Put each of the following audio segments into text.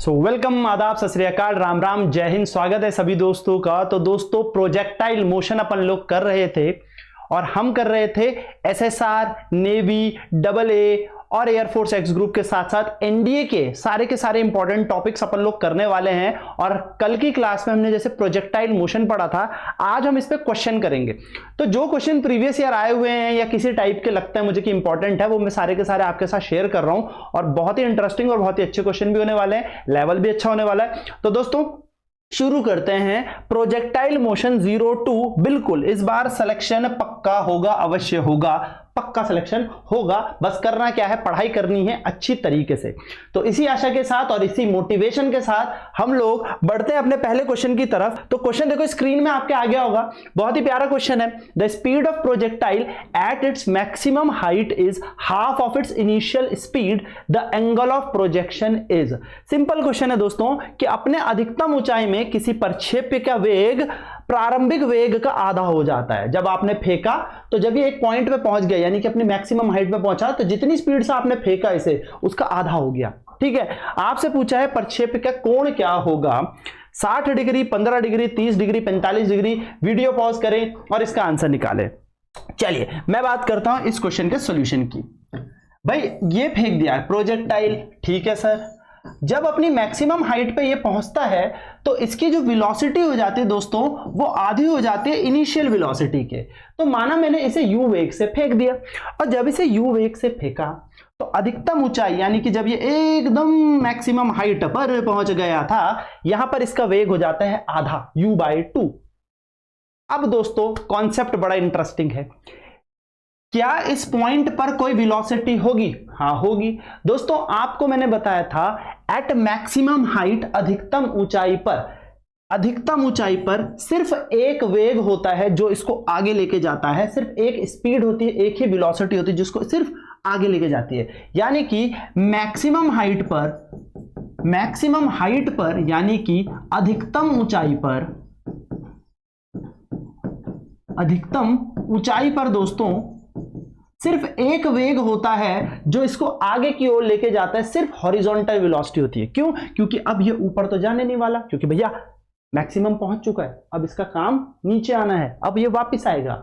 Welcome, आदाब, सत श्री अकाल, राम राम, जय हिंद। स्वागत है सभी दोस्तों का। तो दोस्तों, प्रोजेक्टाइल मोशन अपन लोग कर रहे थे और हम कर रहे थे एसएसआर, नेवी, डबल ए और एयरफोर्स एक्स ग्रुप के साथ साथ एनडीए के सारे इंपॉर्टेंट टॉपिक्स अपन लोग करने वाले हैं। और कल की क्लास में हमने जैसे प्रोजेक्टाइल मोशन पढ़ा था, आज हम इस पे क्वेश्चन करेंगे। तो जो क्वेश्चन प्रीवियस ईयर आए हुए हैं या किसी टाइप के लगता है मुझे कि इंपॉर्टेंट है, वो मैं सारे के सारे आपके साथ शेयर कर रहा हूं। और बहुत ही इंटरेस्टिंग और बहुत ही अच्छे क्वेश्चन भी होने वाले हैं, लेवल भी अच्छा होने वाला है। तो दोस्तों शुरू करते हैं। प्रोजेक्टाइल मोशन 02, बिल्कुल इस बार सिलेक्शन पक्का होगा, अवश्य होगा, पक्का सिलेक्शन होगा। बस करना क्या है, पढ़ाई करनी है अच्छी तरीके से। तो इसी आशा के साथ और इसी मोटिवेशन के साथ हम लोग बढ़ते हैं अपने पहले क्वेश्चन की तरफ। तो क्वेश्चन देखो स्क्रीन में आपके आ गया होगा, बहुत ही प्यारा क्वेश्चन है। The speed of projectile at its maximum height is half of its initial speed, the angle of projection is. Simple question है दोस्तों कि अपने अधिकतम ऊंचाई में किसी प्रक्षेप्य का वेग प्रारंभिक वेग का आधा हो जाता है। जब आपने फेंका तो जब ये एक पॉइंट पे पहुंच गया, यानी कि अपनी मैक्सिमम हाइट पे पहुंचा, तो जितनी स्पीड से आपने फेंका इसे, उसका आधा हो गया। ठीक है, आपसे पूछा है प्रक्षेप्य का कोण क्या होगा। 60 degree, 15 degree, 30 degree, 45 degree. Video pause करें और इसका आंसर निकालें। चलिए मैं बात करता हूं इस क्वेश्चन के सॉल्यूशन की। भाई ये फेंक दिया प्रोजेक्टाइल, ठीक है सर। जब अपनी मैक्सिमम हाइट पे ये पहुंचता है तो इसकी जो वेलोसिटी हो जाती है दोस्तों, वो आधी हो जाती है इनिशियल वेलोसिटी के। तो माना मैंने इसे u वेग से फेंक दिया, और जब इसे u वेग से फेंका तो अधिकतम ऊंचाई, यानी कि जब ये एकदम मैक्सिमम हाइट पर पहुंच गया था, यहां पर इसका वेग हो जाता है आधा, u/2। अब दोस्तों कॉन्सेप्ट बड़ा इंटरेस्टिंग है। क्या इस पॉइंट पर कोई वेलोसिटी होगी? हाँ होगी दोस्तों। आपको मैंने बताया था एट मैक्सिमम हाइट, अधिकतम ऊंचाई पर सिर्फ एक वेग होता है जो इसको आगे लेके जाता है। सिर्फ एक स्पीड होती है, एक ही वेलोसिटी होती है जिसको सिर्फ आगे लेके जाती है। यानी कि मैक्सिमम हाइट पर यानी कि अधिकतम ऊंचाई पर दोस्तों सिर्फ एक वेग होता है जो इसको आगे की ओर लेके जाता है, सिर्फ हॉरिजॉन्टल वेलोसिटी होती है। क्यों? क्योंकि अब ये ऊपर तो जाने नहीं वाला, क्योंकि भैया मैक्सिमम पहुंच चुका है, अब इसका काम नीचे आना है, अब ये वापस आएगा।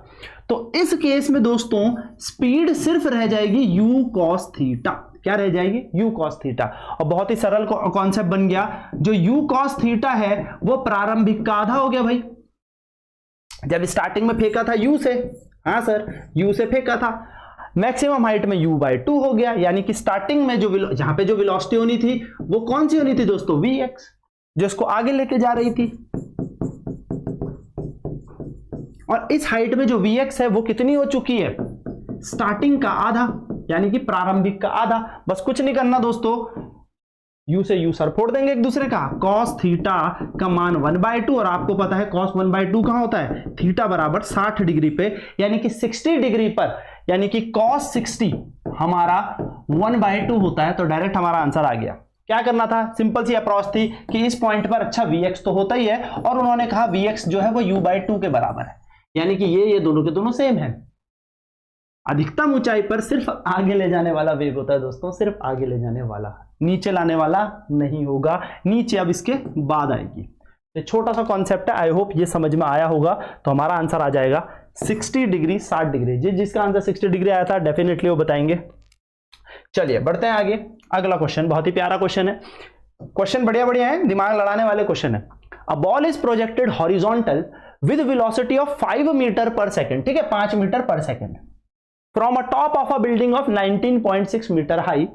तो इस केस में दोस्तों स्पीड सिर्फ रह जाएगी u cos थीटा। क्या रह जाएगी? u cos theta. और बहुत ही सरल कॉन्सेप्ट बन गया। जो u cos थीटा है वो प्रारंभिक का आधा हो गया। भाई जब स्टार्टिंग में फेंका था u से, हाँ सर u से फेंका था, मैक्सिमम हाइट में u/2 हो गया। यानी कि स्टार्टिंग में जहां पे जो वेलोसिटी होनी थी वो कौन सी होनी थी दोस्तों? vx, जो इसको आगे लेके जा रही थी। और इस हाइट में जो vx है वो कितनी हो चुकी है? स्टार्टिंग का आधा, यानी कि प्रारंभिक का आधा। बस कुछ नहीं करना दोस्तों, u से u सर फोड़ देंगे एक दूसरे का। cos थीटा का मान 1/2, और आपको पता है cos 1/2 कहां होता है? थीटा बराबर 60 डिग्री पे, यानी कि 60 डिग्री पर, यानी कि cos 60 हमारा 1/2 होता है। तो डायरेक्ट हमारा आंसर आ गया। क्या करना था? सिंपल सी अप्रोच थी कि इस पॉइंट पर अच्छा vx तो होता ही है, और उन्होंने कहा vx जो है वो u/2 के बराबर है, यानी कि ये दोनों के दोनों सेम है। अधिकतम ऊंचाई पर सिर्फ आगे ले जाने वाला वेग होता है दोस्तों, सिर्फ आगे ले जाने वाला, नीचे लाने वाला नहीं होगा। नीचे अब इसके बाद आएगी। ये छोटा सा कॉन्सेप्ट है, आई होप ये समझ में आया होगा। तो हमारा आंसर आ जाएगा 60 डिग्री, 60 डिग्री। जिसका आंसर 60 डिग्री आया था डेफिनेटली वो बताएंगे। चलिए बढ़ते हैं आगे। अगला क्वेश्चन बहुत ही प्यारा क्वेश्चन है। क्वेश्चन बढ़िया है, दिमाग लड़ाने वाले क्वेश्चन है। A ball is projected horizontal with velocity of 5 metre per second, ठीक है 5 metre per second, from a top of a building of 19.6 metre high.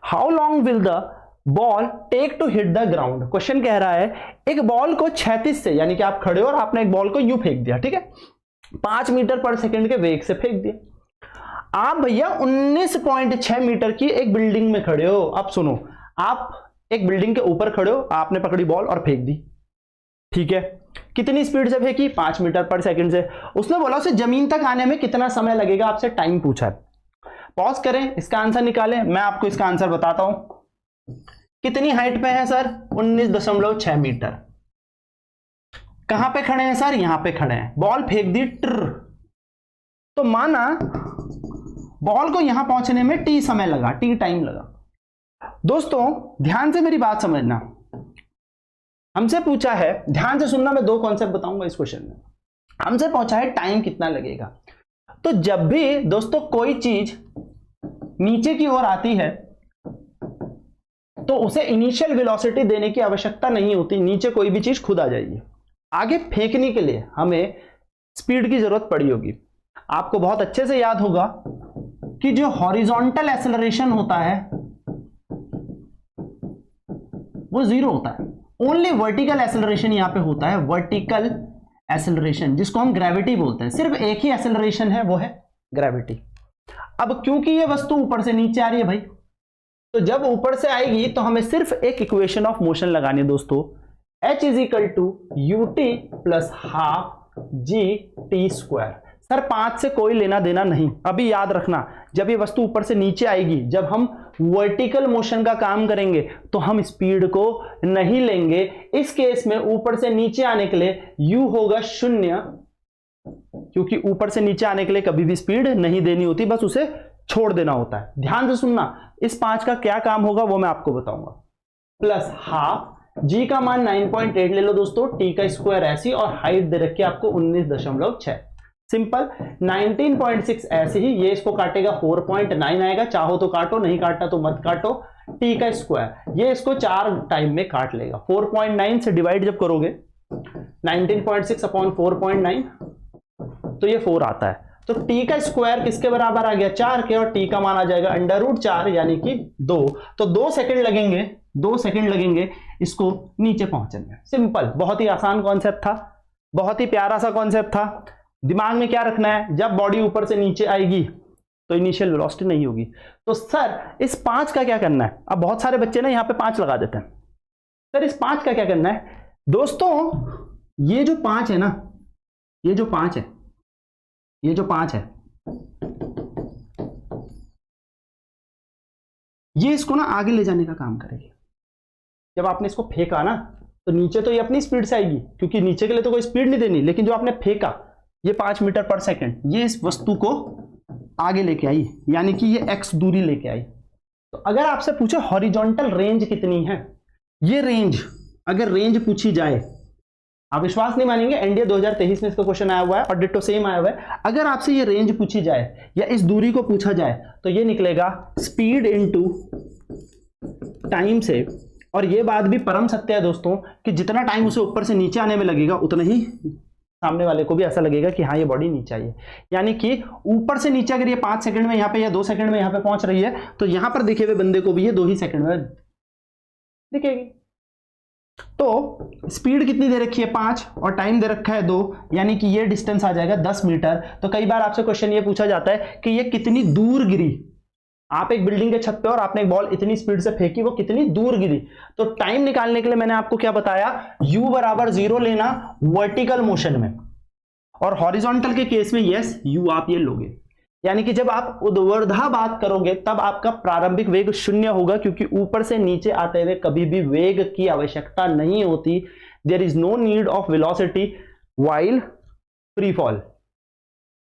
How long will the ball take to hit the ground. Question कह रहा है एक ball को क्षैतिज से, यानी कि आप खड़े हो और आपने एक बॉल को यूं फेंक दिया, ठीक है 5 मीटर पर सेकंड के वेग से फेंक दिया। आप भैया 19.6 मीटर की एक बिल्डिंग में खड़े हो। अब सुनो, आप एक बिल्डिंग के ऊपर खड़े हो, आपने पकड़ी बॉल और फेंक दी, ठीक है। कितनी स्पीड से फेंकी? 5 मीटर पर सेकंड से। उसने बोला उसे जमीन तक आने में कितना समय लगेगा, आपसे टाइम पूछा है। पॉज करें, इसका आंसर निकालें। मैं आपको इसका आंसर बताता हूं। कितनी हाइट पे है सर? 19.6 मीटर। कहां पे खड़े हैं सर? यहां पे खड़े हैं। बॉल फेंक दी ट्र, तो माना बॉल को यहां पहुंचने में टी समय लगा, टी टाइम लगा। दोस्तों ध्यान से मेरी बात समझना, हमसे पूछा है, ध्यान से सुनना, मैं दो कॉन्सेप्ट बताऊंगा इस क्वेश्चन में। हमसे पूछा है टाइम कितना लगेगा। तो जब भी दोस्तों कोई चीज नीचे की ओर आती है तो उसे इनिशियल वेलोसिटी देने की आवश्यकता नहीं होती, नीचे कोई भी चीज खुद आ जाएगी। आगे फेंकने के लिए हमें स्पीड की जरूरत पड़ी होगी। आपको बहुत अच्छे से याद होगा कि जो हॉरिजॉन्टल एक्सेलरेशन होता है वो जीरो होता है, ओनली वर्टिकल एक्सेलरेशन यहां पे होता है, वर्टिकल एक्सेलरेशन, जिसको हम ग्रेविटी बोलते हैं। सिर्फ एक ही एक्सेलरेशन है, वो है ग्रेविटी। अब क्योंकि ये वस्तु ऊपर से नीचे आ रही है भाई, तो जब ऊपर से आएगी तो हमें सिर्फ एक इक्वेशन ऑफ मोशन लगानी है दोस्तों, h is equal to ut plus half g t square. Sir 5 से कोई लेना देना नहीं, अभी याद रखना, जब ये वस्तु ऊपर से नीचे आएगी, जब हम वर्टिकल मोशन का काम करेंगे तो हम स्पीड को नहीं लेंगे। इस केस में ऊपर से नीचे आने के लिए u होगा 0, क्योंकि ऊपर से नीचे आने के लिए कभी भी स्पीड नहीं देनी होती, बस उसे छोड़ देना होता है। ध्यान से सुनना, इस 5 का क्या काम होगा वो मैं आपको बताऊंगा। प्लस हाफ, g का मान 9.8 ले लो दोस्तों, t का स्क्वायर ऐसी, और हाइट दे रखी है आपको 19.6। सिंपल। 19.6 ऐसे ही, ये इसको काटेगा 4.9 आएगा, चाहो तो काटो, नहीं काटना तो मत काटो। t का स्क्वायर ये इसको 4 टाइम में काट लेगा, 4.9 से डिवाइड जब करोगे 19.6 अपॉन 4.9 तो ये 4 आता है। तो t का स्क्वायर किसके बराबर आ गया, 4 के, और t का मान आ जाएगा √4 यानी कि 2। तो 2 सेकंड लगेंगे, 2 सेकंड लगेंगे इसको नीचे पहुंचने में। सिंपल, बहुत ही आसान कॉन्सेप्ट था, बहुत ही प्यारा सा कॉन्सेप्ट था। दिमाग में क्या रखना है, जब बॉडी ऊपर से नीचे आएगी तो इनिशियल वेलोसिटी नहीं होगी। तो सर इस 5 का क्या करना है। अब बहुत सारे बच्चे ना यहां पे 5 लगा देते हैं, सर इस 5 का क्या करना है। दोस्तों ये जो 5 है ना, ये जो 5 है, ये जो 5 है, ये इसको ना आगे ले जाने का काम करेगी। जब आपने इसको फेंका ना तो नीचे तो ये अपनी स्पीड से आएगी, क्योंकि नीचे के लिए तो कोई स्पीड नहीं देनी, लेकिन जो आपने फेंका ये 5 मीटर पर सेकंड, ये इस वस्तु को आगे लेके आई, यानी कि ये x दूरी लेके आई। तो अगर आपसे पूछे हॉरिजॉन्टल रेंज कितनी है, ये रेंज, अगर रेंज पूछी जाए, आप विश्वास नहीं मानेंगे, एनडीए 2023 में इसका क्वेश्चन आया हुआ है और डिट्टो सेम आया हुआ है। अगर आपसे ये रेंज पूछी जाए या इस दूरी को पूछा जाए तो ये निकलेगा स्पीड इनटू टाइम से। और ये बात भी परम सत्य है दोस्तों कि जितना टाइम उसे ऊपर से नीचे आने में लगेगा उतना ही सामने वाले को भी ऐसा लगेगा कि हाँ ये बॉडी नीचे आई है। यानी कि ऊपर से नीचे अगर ये 5 सेकंड में यहाँ पे या 2 सेकंड में यहाँ पे पहुंच रही है तो यहां पर दिखे हुए बंदे को भी ये 2 ही सेकंड में दिखेगी। तो स्पीड कितनी दे रखी है 5 और टाइम दे रखा है 2, यानी कि ये डिस्टेंस आ जाएगा 10 मीटर। तो कई बार आपसे क्वेश्चन ये पूछा जाता है कि ये कितनी दूर गिरी। आप एक बिल्डिंग के छत पे और आपने एक बॉल इतनी स्पीड से फेंकी, वो कितनी दूर गिरी। तो टाइम निकालने के लिए मैंने आपको क्या बताया, u बराबर 0 लेना वर्टिकल मोशन में, और हॉरिजॉन्टल के केस में यस u आप ये लोगे। यानी कि जब आप ऊर्ध्वाधर बात करोगे तब आपका प्रारंभिक वेग 0 होगा, क्योंकि ऊपर से नीचे आते हुए कभी भी वेग की आवश्यकता नहीं होती। There is no need of velocity while free fall.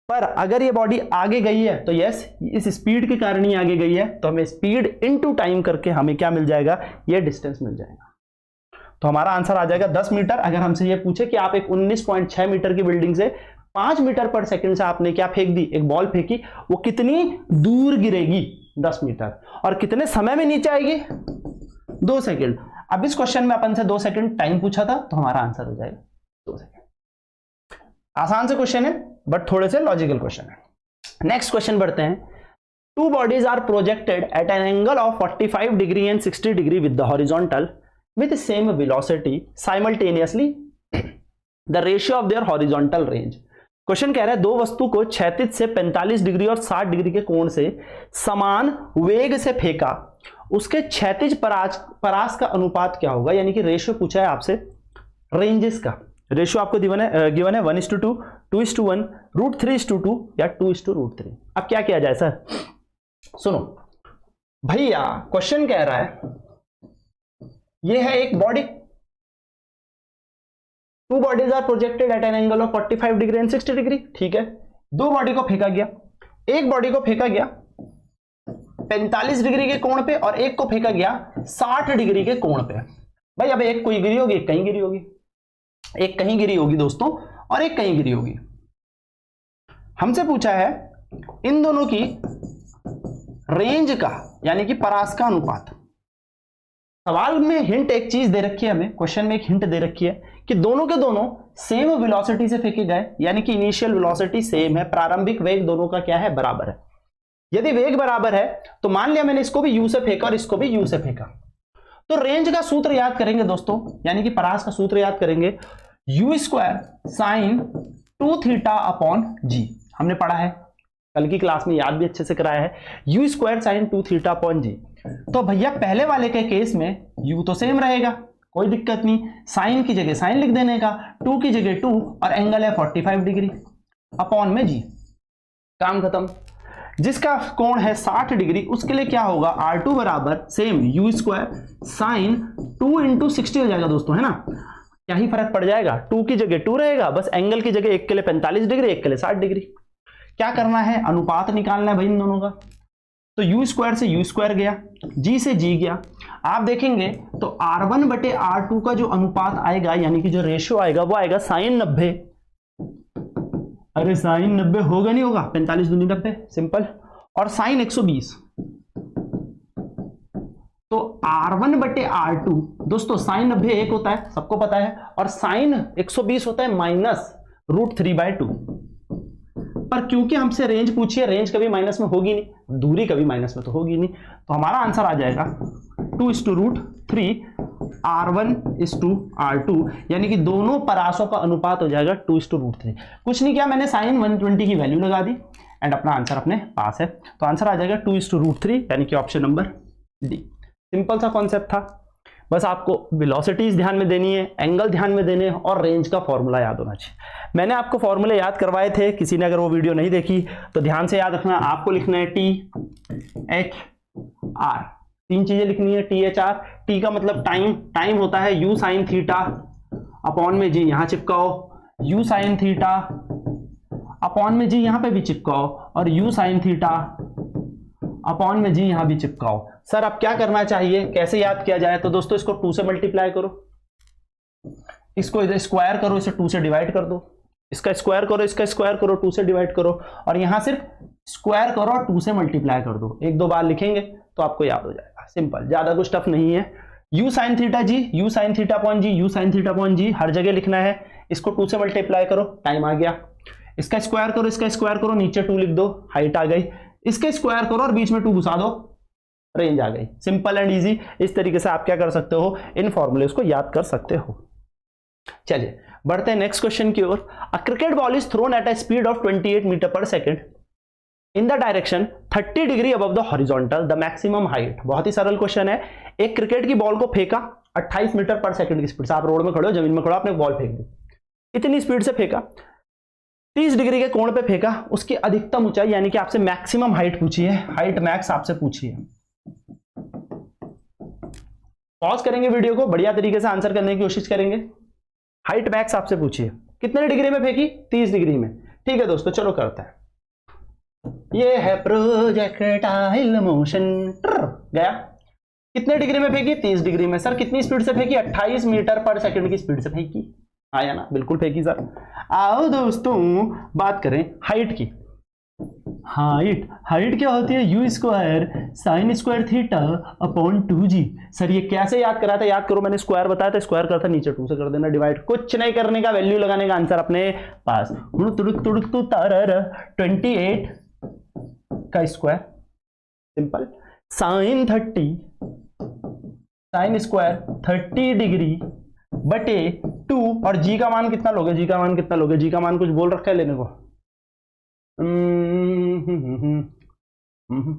पर अगर ये बॉडी आगे गई है तो यस, इस स्पीड के कारण ही आगे गई है, तो हमें स्पीड इनटू टाइम करके हमें क्या मिल जाएगा, ये डिस्टेंस मिल जाएगा। तो हमारा आंसर आ जाएगा 10 मीटर। अगर हमसे ये पूछे कि आप एक 19.6 मीटर की बिल्डिंग से 5 मीटर पर सेकंड से आपने क्या फेंक दी, एक बॉल फेंकी, वो कितनी दूर गिरेगी 10 मीटर, और कितने समय में नीचे आएगी 2 सेकंड। अब इस क्वेश्चन में अपन से 2 सेकंड टाइम पूछा था, तो हमारा आंसर हो जाएगा 2 सेकंड। आसान से क्वेश्चन है बट थोड़े से लॉजिकल क्वेश्चन है। नेक्स्ट क्वेश्चन बढ़ते हैं। 2 bodies are projected at an angle of 45 degree and 60 degree with the horizontal with the same velocity simultaneously. The ratio of their horizontal range. Question कह रहा है 2 वस्तु को क्षैतिज से 45 डिग्री और 60 डिग्री के कोण से समान वेग से फेंका, उसके क्षैतिज परास का अनुपात क्या होगा। यानी कि रेशियो पूछा है आपसे रेंजेस का। रेशियो आपको गिवन है 1:2, 2:1, √3:2 या 2:√3। अब क्या किया जाए सर, सुनो भैया, क्वेश्चन कह रहा है ये है एक body, 2 bodies are projected at an angle of 45 degree and 60 degree. ठीक है, 2 बॉडी को फेंका गया, एक बॉडी को फेंका गया 45 डिग्री के कोण पे और एक को फेंका गया 60 डिग्री के कोण पे। भाई अब एक कोई गिरी होगी, एक कहीं गिरी होगी, एक कहीं गिरी होगी दोस्तों और एक कहीं गिरी होगी। हमसे पूछा है इन दोनों की रेंज का यानी कि परास का अनुपात। सवाल में हिंट एक चीज दे रखी है, हमें क्वेश्चन में एक हिंट दे रखी है कि दोनों के दोनों सेम वेलोसिटी से फेंके गए, यानी कि इनिशियल वेलोसिटी सेम है, प्रारंभिक वेग दोनों का क्या है, बराबर है। यदि वेग बराबर है तो मान लिया मैंने इसको भी यू से फेंका और इसको भी यू से फेंका, तो रेंज का सूत्र याद करेंगे दोस्तों, यानी कि परास का सूत्र याद करेंगे, u square sine 2 theta upon g. हमने पढ़ा है कल की क्लास में, याद भी अच्छे से कराया है, u square sine 2 theta upon g. तो भैया पहले वाले के केस में यू तो सेम रहेगा, कोई दिक्कत नहीं, साइन की जगह साइन लिख देने का, 2 की जगह 2 और एंगल है 45 डिग्री अपॉन में जी, काम खत्म। जिसका कोण है 60 डिग्री उसके लिए क्या होगा, R2 बराबर same you square sine 2 into 60 हो जाएगा दोस्तों, है ना। क्या ही फर्क पड़ जाएगा, 2 की जगह 2 रहेगा, बस एंगल की जगह एक के लिए 45 डिग्री एक के लिए 60 डिग्री। क्या करना है, अनुपात निकालना है भाई इन दोनों का। तो यू स्क्वायर से यू स्क्वायर गया, जी से जी गया। आप देखेंगे तो R1 बटे R2 का जो अनुपात आएगा यानी कि जो रेशियो आएगा वो आएगा साइन 90। अरे साइन 90 होगा नहीं होगा, 45 दूनी 90 सिंपल, और साइन 120। तो R1 बटे R2 दोस्तों साइन 90 एक होता है सबको पता है, और साइन 120 होता है माइनस √3/2। पर क्योंकि हमसे रेंज पूछी है, रेंज कभी माइनस में होगी नहीं, दूरी कभी माइनस में तो होगी नहीं, तो हमारा आंसर आ जाएगा 2:√3 R1:R2, यानी कि दोनों परासों का अनुपात हो जाएगा 2:√3। कुछ नहीं किया मैंने, साइन 120 की वैल्यू लगा दी एंड अपना आंसर अपने पास है। तो आंसर आ जाएगा 2:√3, यानी कि ऑप्शन नंबर डी। सिंपल सा कॉन्सेप्ट था, बस आपको वेलोसिटीज ध्यान में देनी है, एंगल ध्यान में देने और रेंज का फॉर्मूला याद होना चाहिए। मैंने आपको फॉर्मूले याद करवाए थे, किसी ने अगर वो वीडियो नहीं देखी तो ध्यान से याद रखना। आपको लिखना है THR, 3 चीजें लिखनी है, THR। टी का मतलब टाइम, टाइम होता है यू साइन थीटा अपॉन में जी, यहां चिपकाओ, यू साइन थीटा अपॉन में जी यहां पे भी चिपकाओ, और यू साइन थीटा अपॉन में जी यहां भी चिपकाओ। सर अब क्या करना चाहिए, कैसे याद किया जाए, तो दोस्तों इसको 2 से मल्टीप्लाई करो, इसको इधर स्क्वायर करो, इसे 2 से डिवाइड कर दो, इसका स्क्वायर करो, इसका स्क्वायर करो, 2 से डिवाइड करो, और यहां सिर्फ स्क्वायर करो और 2 से मल्टीप्लाई कर दो। 1-2 बार लिखेंगे तो आपको याद हो जाएगा, सिंपल, ज्यादा कुछ टफ नहीं है। U sine theta g, u sine theta upon g, u sine theta upon g हर जगह लिखना है। इसको 2 से मल्टीप्लाई करो, टाइम आ गया, इसका स्क्वायर करो, इसका स्क्वायर करो, नीचे 2 लिख दो, हाइट आ गई, इसके स्क्वायर करो और बीच में 2 घुसा दो, रेंज आ गई। Simple and easy. इस तरीके से आप क्या कर सकते हो, इन फॉर्मूलेस को याद कर सकते हो। चलिए बढ़ते हैं नेक्स्ट क्वेश्चन की ओर। A cricket ball is thrown at a speed of 28 metre per second in the direction 30 degree above the horizontal, the maximum height. बहुत ही सरल क्वेश्चन है। एक क्रिकेट की बॉल को फेंका 28 मीटर पर सेकंड की स्पीड से, आप रोड में खड़े हो, जमीन में खड़े हो, आपने बॉल फेंक दी, इतनी स्पीड से फेंका, 30 डिग्री के कोण पे फेंका, उसकी अधिकतम ऊंचाई यानी कि आपसे मैक्सिमम हाइट पूछी है, हाइट मैक्स आपसे पूछी है। पॉज करेंगे वीडियो को, बढ़िया तरीके से आंसर करने की कोशिश करेंगे। हाइट मैक्स आपसे पूछी है, कितने डिग्री में फेंकी, 30 डिग्री में। ठीक है दोस्तों, चलो करते हैं। ये है प्रोजेक्टाइल मोशन, गया, कितने डिग्री में फेंकी, 30 डिग्री में। सर कितनी स्पीड से फेंकी, 28 मीटर पर सेकंड की स्पीड से फेंकी, आया ना, बिल्कुल फेंकी सर। आओ दोस्तों बात करें हाइट की। हाइट, हाइट क्या होती है, u square sine square theta upon 2g। Sir ये कैसे याद करा था, याद करो, मैंने स्क्वायर बताया था, स्क्वायर करता, नीचे 2 से कर देना डिवाइड, कुछ नहीं करने का, वैल्यू लगाने का, आंसर अपने पास। 28 का square, simple, sine 30 sine square 30 degree बटे 2, और जी का मान कितना लोगे, जी का मान कितना लोगे, जी का मान कुछ बोल रखा है लेने को,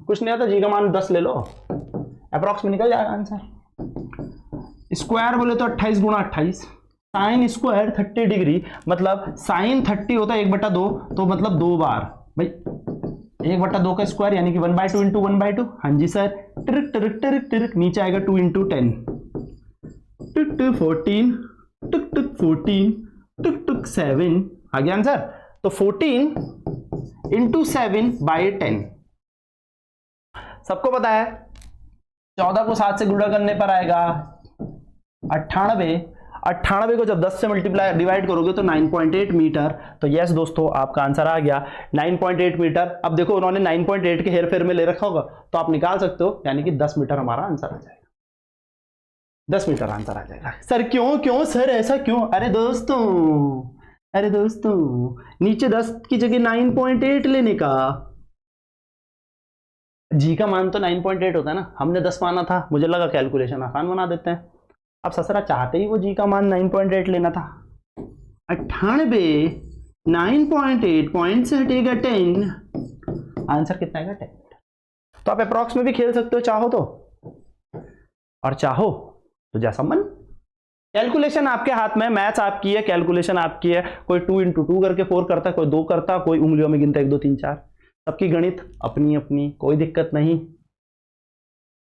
कुछ नहीं आता, जी का मान 10 ले लो, अप्रॉक्स में निकल जाएगा आंसर। स्क्वायर बोले तो 28 गुणा 28, साइन स्क्वायर 30 डिग्री मतलब साइन 30 होता है 1/2, तो मतलब 2 बार भाई 1/2 का स्क्वायर यानी कि 1/2 इंटू 1/2। हाँ जी सर, टिरिक टिरिक टिरिक टिरिक, नीचे आएगा 2 इंटू 10, टुक टुक 14, टुक टुक 14, टुक टुक 7, आ गया आंसर। तो 14 इंटू 7/10, सबको पता है 14 को 7 से गुणा करने पर आएगा 98 को जब 10 से मल्टीप्लाई डिवाइड करोगे तो 9.8 मीटर। तो यस दोस्तों, आपका आंसर आ गया 9.8 मीटर। अब देखो उन्होंने 9.8 के हेर फेर में ले रखा होगा तो आप निकाल सकते हो, यानी कि 10 मीटर हमारा आंसर आ जाएगा। 10 मीटर आंसर आ जाएगा। सर क्यों सर, ऐसा क्यों? अरे दोस्तों नीचे 10 की जगह 9.8 लेने का। जी का मान तो 9.8 होता है ना, हमने 10 माना था, मुझे लगा कैलकुलेशन आसान बना देते हैं। अब ससरा चाहते ही वो जी का मान 9.8 लेना था। 98 9.8 पॉइंट से हटेगा 10, आंसर कितना आएगा 10। तो आप अप्रॉक्स में भी खेल सकते हो चाहो तो, और चाहो तो जैसा मन। कैलकुलेशन आपके हाथ में, मैथ्स आपकी है, कैलकुलेशन आपकी है। कोई 2 × 2 करके 4 करता, कोई 2 करता, कोई उंगलियों में गिनता 1 2 3 4। सबकी गणित अपनी अपनी, कोई दिक्कत नहीं।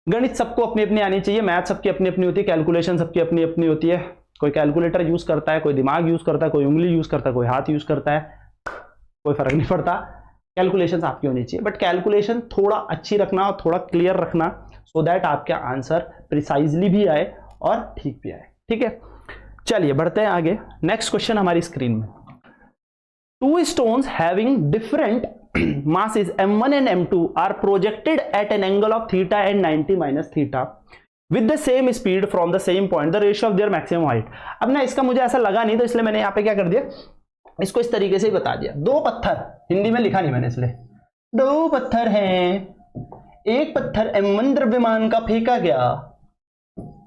गणित सबको अपनी अपनी आनी चाहिए, मैथ सबकी अपनी अपनी होती है, कैलकुलेशन सबकी अपनी अपनी होती है। कोई कैलकुलेटर यूज करता है, कोई दिमाग यूज करता है, कोई उंगली यूज करता है, कोई हाथ यूज करता है, कोई फर्क नहीं पड़ता। कैलकुलेशन आपकी होनी चाहिए, बट कैलकुलेशन थोड़ा अच्छी रखना और थोड़ा क्लियर रखना, सो दैट आपका आंसर प्रिसाइजली भी आए और ठीक भी आए। ठीक है, चलिए बढ़ते हैं आगे। नेक्स्ट क्वेश्चन हमारी स्क्रीन में, 2 stones having different masses m1 and m2 are projected at an angle of theta and 90 minus theta with the same speed from the same point, the ratio of their maximum height। अब ना इसका मुझे ऐसा लगा नहीं, तो इसलिए मैंने यहाँ पे क्या कर दिया, इसको इस तरीके से ही बता दिया। 2 पत्थर, हिंदी में लिखा नहीं मैंने इसलिए, 2 पत्थर हैं, एक पत्थर m1 द्रव्यमान का फेंका गया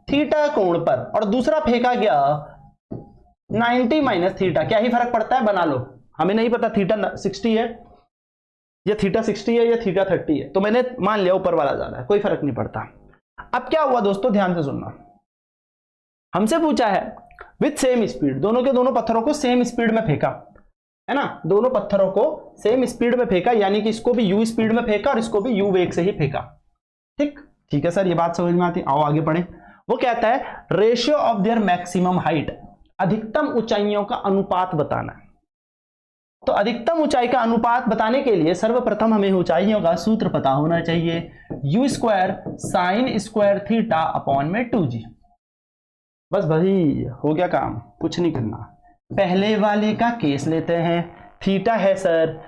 थीटा कोण पर और दूसरा फेंका गया 90 माइनस थीटा। क्या ही फर्क पड़ता है, बना लो, हमें नहीं पता थीटा 60 है या थीटा 60 है या थीटा 30 है, तो मैंने मान लिया ऊपर वाला ज्यादा है, कोई फर्क नहीं पड़ता। अब क्या हुआ दोस्तों, ध्यान से सुनना। हमसे पूछा है विथ सेम स्पीड, दोनों के दोनों पत्थरों को सेम स्पीड में फेंका है ना, दोनों पत्थरों को सेम स्पीड में फेंका, यानी कि इसको भी u स्पीड में फेंका और इसको भी u वेग से ही फेंका। ठीक है सर, ये बात समझ में आती। आओ आगे पढ़े। वो कहता है ratio of their maximum height, अधिकतम ऊंचाइयों का अनुपात बताना है। तो अधिकतम ऊंचाई का अनुपात बताने के लिए सर्वप्रथम हमें ऊंचाइयों का सूत्र पता होना चाहिए, u² sin square theta upon में 2g। बस भाई हो गया काम, कुछ नहीं करना। पहले वाले का केस लेते हैं, थीटा है सर,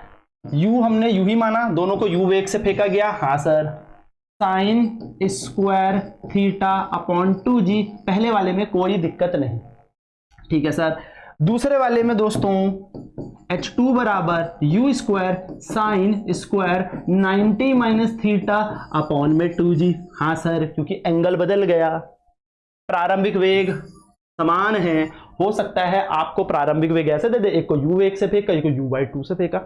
u हमने u ही माना, दोनों को u वेग से फेंका गया, हाँ sir, sine square theta upon 2g। पहले वाले में कोई दिक्कत नहीं, ठीक है सर। दूसरे वाले में दोस्तों h2 बराबर u² sine square 90 minus theta upon में 2g। हाँ सर, क्योंकि एंगल बदल गया, प्रारंभिक वेग समान है, हो सकता है आपको प्रारंभिक वेग ऐसे दे दे, एक को u वेग से फेंका, एक को u/2 से फेंका,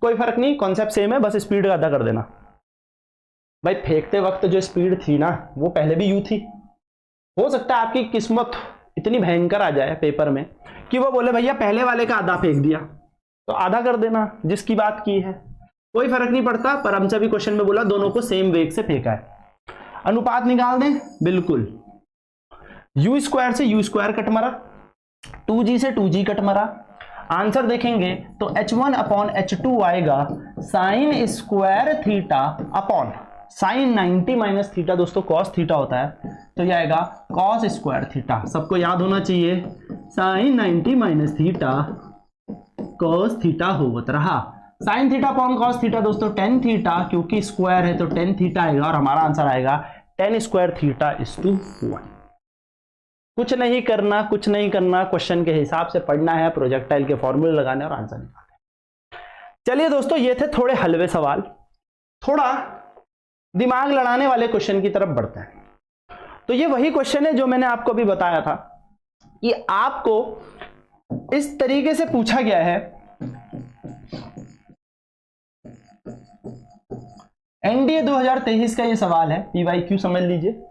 कोई फर्क नहीं, कॉन्सेप्ट सेम है, बस स्पीड का आधा कर देना। भाई फेंकते वक्त जो स्पीड थी ना वो पहले भी u थी। हो सकता है आपकी किस्मत इतनी भयंकर आ जाए पेपर में कि वो बोले भैया पहले वाले का आधा फेंक दिया, तो आधा कर देना जिसकी बात की है, कोई फर्क नहीं पड़ता। पर हमसे भी क्वेश्चन में बोला दोनों को सेम वेग से फेंका है, अनुपात निकाल दें, बिल्कुल। u² से u² कट मारा, 2g से 2g कट मारा, आंसर देखेंगे तो h1 अपॉन h2 आएगा sine square theta upon sine 90 minus theta, दोस्तों कॉस थीटा होता है, तो यह आएगा कॉस स्क्वायर थीटा। सबको याद होना चाहिए, sine 90 minus theta cos theta होता रहा। Sine theta upon cos theta दोस्तों टेन थीटा, क्योंकि स्क्वायर है तो टेन थीटा आएगा और हमारा आंसर आएगा tan square theta is to 1। कुछ नहीं करना, कुछ नहीं करना, क्वेश्चन के हिसाब से पढ़ना है, प्रोजेक्टाइल के फॉर्मूले लगाने और आंसर निकालने। चलिए दोस्तों, ये थे थोड़े हलवे सवाल, थोड़ा दिमाग लड़ाने वाले क्वेश्चन की तरफ बढ़ते हैं। तो ये वही क्वेश्चन है जो मैंने आपको अभी बताया था कि आपको इस तरीके से पूछा गया है। एनडीए 2023 का ये सवाल है, PYQ समझ लीजिए,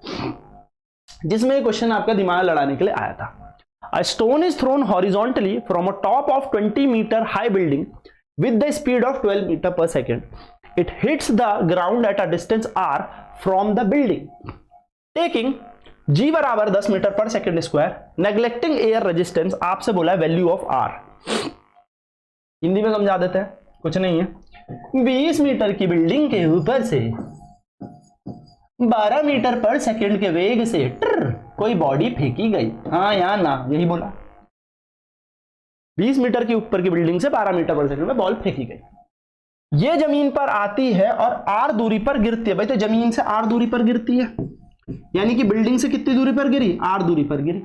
जिसमें ये क्वेश्चन आपका दिमाग लड़ाने के लिए आया था। A stone is thrown horizontally from a top of 20 meter high building with the speed of 12 meter per second. It hits the ground at a distance r from the building, taking g बराबर 10 metre per second square, neglecting air resistance. आपसे बोला है value of r, Hindi में समझा देते हैं, कुछ नहीं है। 20 मीटर की बिल्डिंग के ऊपर से 12 मीटर पर सेकेंड के वेग से कोई बॉडी फेंकी गई, हाँ या ना, यही बोला। 20 मीटर के ऊपर की बिल्डिंग से 12 मीटर पर सेकंड में बॉल फेंकी गई। ये जमीन पर आती है और r दूरी पर गिरती है। भाई तो जमीन से r दूरी पर गिरती है, यानी कि बिल्डिंग से कितनी दूरी पर गिरी, r दूरी पर गिरी।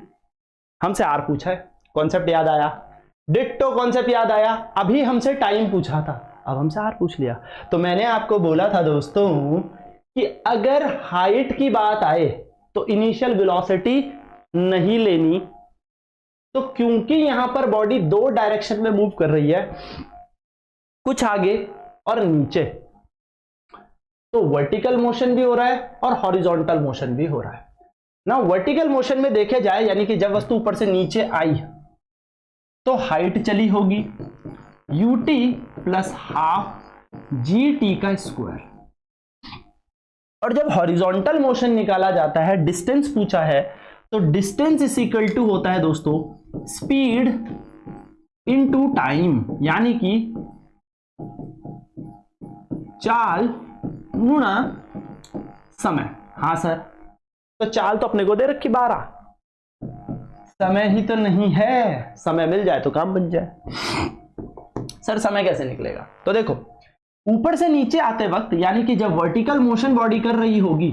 हमसे r पूछा है, कॉन्सेप्ट याद आया, डिट्टो कॉन्सेप्ट याद आया। अभी हमसे टाइम पूछा था, अब हमसे r पूछ लिया। तो मैंने आपको बोला था दोस्तों कि अगर हाइट की बात आए तो इनिशियल वेलोसिटी नहीं लेनी, तो क्योंकि यहां पर बॉडी दो डायरेक्शन में मूव कर रही है, कुछ आगे और नीचे, तो वर्टिकल मोशन भी हो रहा है और हॉरिजॉन्टल मोशन भी हो रहा है ना। वर्टिकल मोशन में देखे जाए, यानी कि जब वस्तु ऊपर से नीचे आई तो हाइट चली होगी ut प्लस हाफ gt का स्क्वायर, और जब हॉरिजॉन्टल मोशन निकाला जाता है, डिस्टेंस पूछा है, तो डिस्टेंस इज इक्वल टू होता है दोस्तों स्पीड इनटू टाइम, यानी कि चाल गुणा समय। हाँ सर, तो चाल तो अपने को दे रखी 12, समय ही तो नहीं है, समय मिल जाए तो काम बन जाए। सर समय कैसे निकलेगा, तो देखो ऊपर से नीचे आते वक्त, यानी कि जब वर्टिकल मोशन बॉडी कर रही होगी,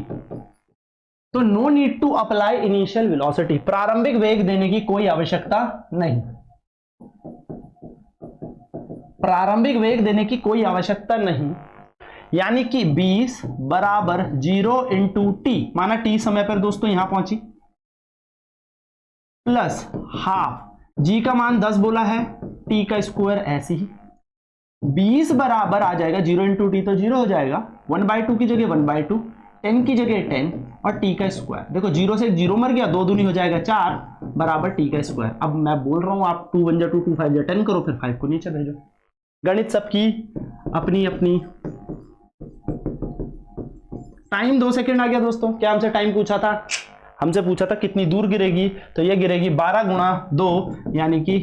तो no need to apply initial velocity, प्रारंभिक वेग देने की कोई आवश्यकता नहीं, प्रारंभिक वेग देने की कोई आवश्यकता नहीं। यानी कि 20 बराबर 0 इंटू टी, माना टी समय पर दोस्तों यहां पहुंची, प्लस हाफ, जी का मान 10 बोला है, टी का स्क्वायर ऐसे ही, 20 बराबर आ जाएगा 0 इंटू टी तो 0 हो जाएगा, 1/2 की जगह 1/2, 10 की जगह 10 और टी का स्क्वायर। देखो 0 से 0 मर गया, 2 दूनी हो जाएगा 4 बराबर टी का स्क्वायर। अब मैं बोल रहा हूं आप 2 1 जा 2 2 5 जा 10 करो, फिर 5 को नीचे भेजो। गणित सबकी अपनी अपनी। टाइम 2 सेकंड आ गया दोस्तों। क्या हमसे टाइम पूछा था, हमसे पूछा था कितनी दूर गिरेगी, तो ये गिरेगी 12 गुणा 2 यानी कि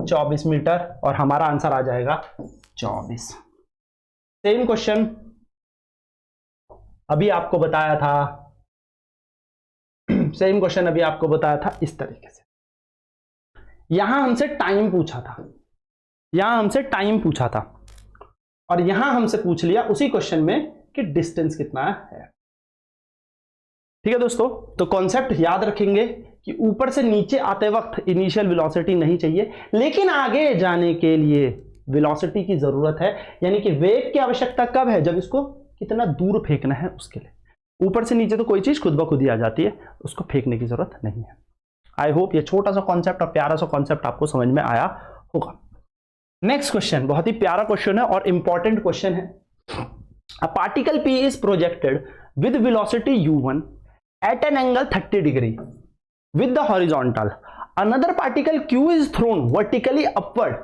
24 मीटर, और हमारा आंसर आ जाएगा 24। सेम क्वेश्चन अभी आपको बताया था, सेम क्वेश्चन अभी आपको बताया था इस तरीके से। यहां हमसे टाइम पूछा था, यहां हमसे टाइम पूछा था, और यहां हमसे पूछ लिया उसी क्वेश्चन में कि डिस्टेंस कितना है। ठीक है दोस्तों, तो कॉन्सेप्ट याद रखेंगे कि ऊपर से नीचे आते वक्त इनिशियल वेलोसिटी नहीं चाहिए, लेकिन आगे जाने के लिए वेलोसिटी की जरूरत है। यानी कि वेग की आवश्यकता कब है, जब इसको कितना दूर फेंकना है उसके लिए। ऊपर से नीचे तो कोई चीज खुद ब खुद ही आ जाती है, उसको फेंकने की जरूरत नहीं है। आई होप ये छोटा सा कॉन्सेप्ट और प्यारा सा कॉन्सेप्ट आपको समझ में आया होगा। नेक्स्ट क्वेश्चन बहुत ही प्यारा क्वेश्चन है और इंपॉर्टेंट क्वेश्चन है। A particle P is projected with velocity u1 at an angle 30 degree with the horizontal. Another particle Q is thrown vertically upward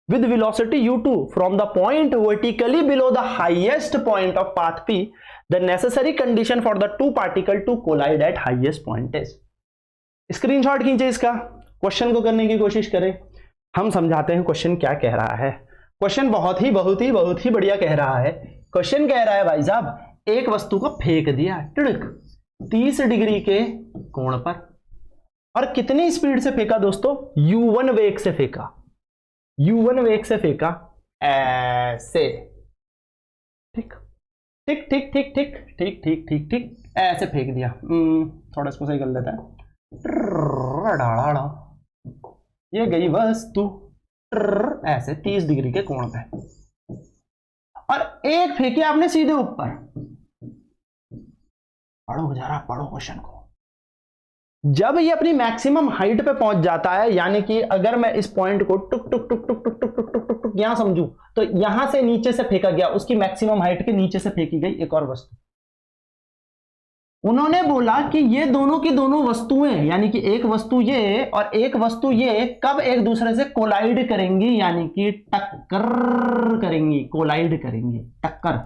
with velocity u2 from the point vertically below the highest point of path P. The necessary condition for the two particles to collide at highest point is. Screenshot खींचे इसका, question को करने की कोशिश करें। हम समझाते हैं क्वेश्चन क्या कह रहा है। क्वेश्चन बहुत ही बढ़िया कह रहा है। क्वेश्चन कह रहा है भाई साहब, एक वस्तु को फेंक दिया टिड़क 30 डिग्री के कोण पर, और कितनी स्पीड से फेंका दोस्तों, u1 वेग से फेंका, u1 वेग से फेंका, ऐसे, ठीक ठीक ठीक ठीक ठीक ठीक ठीक ठीक ठीक ऐसे फेंक दिया। थोड़ा इसको सही कर लेता है। ये गई वस्तु ऐसे 30 डिग्री के कोण पे, और एक फेंके आपने सीधे ऊपर। पढ़ो जरा, पढ़ो क्वेश्चन को। जब ये अपनी मैक्सिमम हाइट पे पहुंच जाता है, यानी कि अगर मैं इस पॉइंट को टुक टुक टुक टुक टुक टुक टुक टुक टुक टुक यहां समझू, तो यहां से नीचे से फेंका गया, उसकी मैक्सिमम हाइट के नीचे से फेंकी गई एक और वस्तु। उन्होंने बोला कि ये दोनों की दोनों वस्तुएं, यानी कि एक वस्तु ये और एक वस्तु ये, कब एक दूसरे से कोलाइड करेंगी, यानी कि टक्कर करेंगी, कोलाइड करेंगी, टक्कर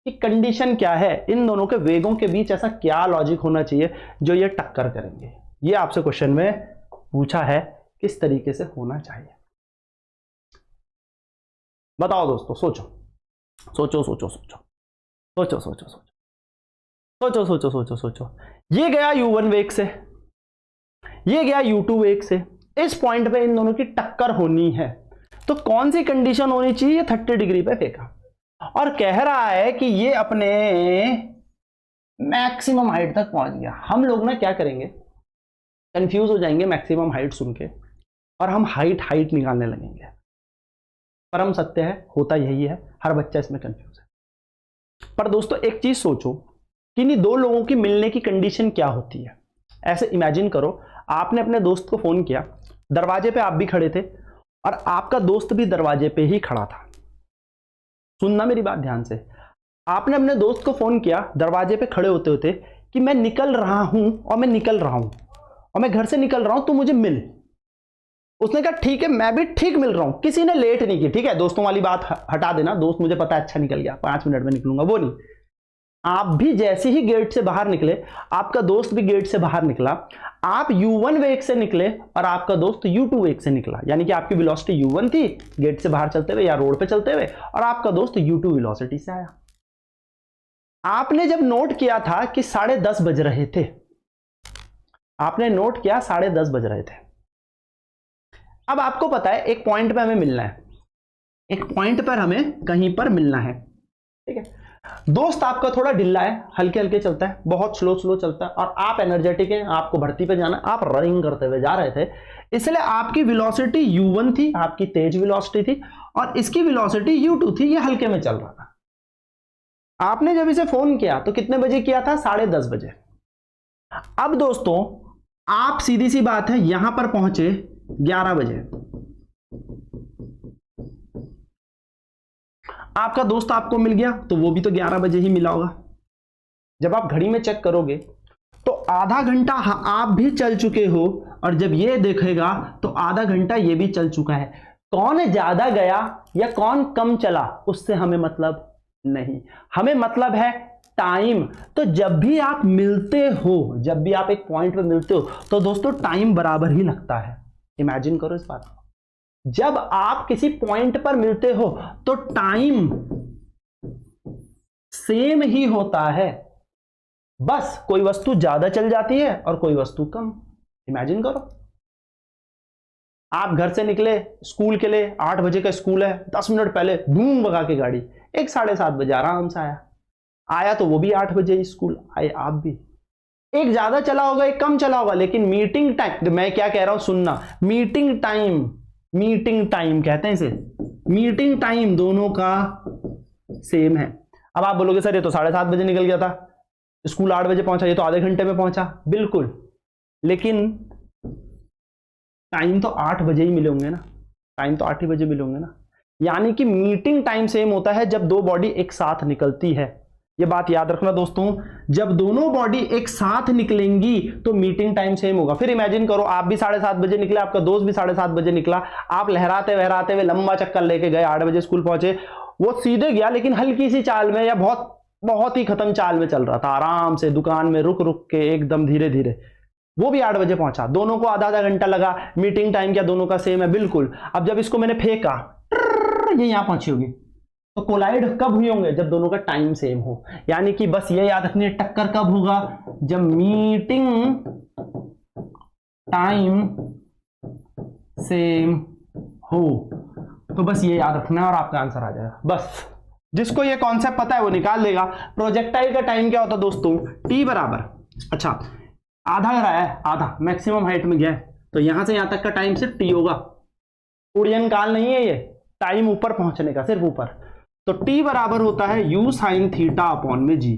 की कंडीशन क्या है, इन दोनों के वेगों के बीच ऐसा क्या लॉजिक होना चाहिए जो ये टक्कर करेंगे। ये आपसे क्वेश्चन में पूछा है, किस तरीके से होना चाहिए। बताओ दोस्तों, सोचो सोचो सोचो सोचो सोचो सोचो सोचो सोचो सोचो सोचो सोचो। ये गया u1 वेग से, ये गया u2 वेग से, इस पॉइंट पे इन दोनों की टक्कर होनी है, तो कौन सी कंडीशन होनी चाहिए? 30 डिग्री पे फेंका और कह रहा है कि ये अपने मैक्सिमम हाइट तक पहुंच गया। हम लोग ना क्या करेंगे, कंफ्यूज हो जाएंगे मैक्सिमम हाइट सुन के और हम हाइट निकालने लगेंगे। परम सत्य है, होता यही है, हर बच्चा इसमें कंफ्यूज है। पर दोस्तों एक चीज सोचो कि इन दो लोगों की मिलने की कंडीशन क्या होती है। ऐसे इमेजिन करो, आपने अपने दोस्त को फोन किया, दरवाजे पे आप भी खड़े थे और आपका दोस्त भी दरवाजे पे ही खड़ा था। सुनना मेरी बात ध्यान से, आपने अपने दोस्त को फोन किया दरवाजे पे खड़े होते होते कि मैं निकल रहा हूं और मैं निकल रहा हूं और मैं घर से निकल रहा हूं, तो मुझे मिल। उसने कहा ठीक है, मैं भी ठीक मिल रहा हूं, किसी ने लेट नहीं की। ठीक है, दोस्तों वाली बात हटा देना, दोस्त मुझे पता है अच्छा निकल गया, 5 मिनट में निकलूंगा, वो नहीं। आप भी जैसे ही गेट से बाहर निकले, आपका दोस्त भी गेट से बाहर निकला, आप u1 वेग से निकले और आपका दोस्त u2 वेग से निकला, यानी कि आपकी वेलोसिटी u1 थी गेट से बाहर चलते हुए या रोड पे चलते हुए, और आपका दोस्त u2 वेलोसिटी से आया। आपने जब नोट किया था कि 10:30 बज रहे थे, आपने नोट किया 10:30 बज रहे थे। अब आपको पता है एक पॉइंट पे हमें मिलना है, एक पॉइंट पर हमें कहीं पर मिलना है। ठीक है, दोस्त आपका थोड़ा ढिल्ला है, हल्के हल्के चलता है, बहुत स्लो चलता है, और आप एनर्जेटिक हैं, आपको भर्ती पे जाना, आप रनिंग करते हुए जा रहे थे, इसलिए आपकी वेलोसिटी u1 थी, आपकी तेज वेलोसिटी थी, और इसकी वेलोसिटी u2 थी, ये हल्के में चल रहा था। आपने जब इसे फोन किया तो कितने बजे किया था? 10:30 बजे। अब दोस्तों आप सीधी सी बात है यहां पर पहुंचे 11 बजे। आपका दोस्त आपको मिल गया तो वो भी तो 11 बजे ही मिला होगा। जब आप घड़ी में चेक करोगे तो आधा घंटा आप भी चल चुके हो, और जब ये देखेगा तो आधा घंटा ये भी चल चुका है। कौन ज्यादा गया या कौन कम चला उससे हमें मतलब नहीं, हमें मतलब है टाइम। तो जब भी आप मिलते हो, जब भी आप एक पॉइंट पे मिलते हो, तो दोस्तों टाइम बराबर ही लगता है। इमेजिन करो इस बात को, जब आप किसी पॉइंट पर मिलते हो तो टाइम सेम ही होता है, बस कोई वस्तु ज्यादा चल जाती है और कोई वस्तु कम। इमेजिन करो, आप घर से निकले स्कूल के लिए, 8 बजे का स्कूल है, 10 मिनट पहले धूम भगा के गाड़ी, एक 7:30 बजे आराम से आया तो वो भी 8 बजे स्कूल आए, आप भी। एक ज्यादा चला होगा, एक कम चला होगा, लेकिन मीटिंग टाइम, मैं क्या कह रहा हूं सुनना, मीटिंग टाइम कहते हैं इसे, मीटिंग टाइम दोनों का सेम है। अब आप बोलोगे सर ये तो 7:30 बजे निकल गया था, स्कूल 8 बजे पहुंचा, ये तो आधे घंटे में पहुंचा। बिल्कुल, लेकिन टाइम तो 8 बजे ही मिले होंगे ना, टाइम तो 8 ही बजे मिले होंगे ना। यानी कि मीटिंग टाइम सेम होता है जब दो बॉडी एक साथ निकलती है। ये बात याद रखना दोस्तों, जब दोनों बॉडी एक साथ निकलेंगी तो मीटिंग टाइम सेम होगा। फिर इमेजिन करो आप भी 7:30 बजे निकले, आपका दोस्त भी 7:30 बजे निकला, आप लहराते वहराते हुए लंबा चक्कर लेके गए, 8 बजे स्कूल पहुंचे, वो सीधे गया लेकिन हल्की सी चाल में या बहुत ही खत्म चाल में चल रहा था, आराम से दुकान में रुक रुक के एकदम धीरे धीरे, वो भी 8 बजे पहुंचा। दोनों को आधा घंटा लगा, मीटिंग टाइम क्या दोनों का सेम है? बिल्कुल। अब जब इसको मैंने फेंका, ये यहां पहुंची होगी, तो कोलाइड कब हुए होंगे? जब दोनों का टाइम सेम हो। यानी कि बस ये याद रखनी है, टक्कर कब होगा? जब मीटिंग टाइम सेम हो। तो बस ये याद रखना है और आपका आंसर आ जाएगा। बस जिसको ये कॉन्सेप्ट पता है वो निकाल लेगा। प्रोजेक्टाइल का टाइम क्या होता है दोस्तों? टी बराबर, अच्छा आधा रहा है, आधा मैक्सिमम हाइट में गया है, तो यहां से यहां तक का टाइम सिर्फ टी होगा, उड़यन काल नहीं है ये, टाइम ऊपर पहुंचने का, सिर्फ ऊपर। तो t बराबर होता है u sin थीटा अपॉन में g।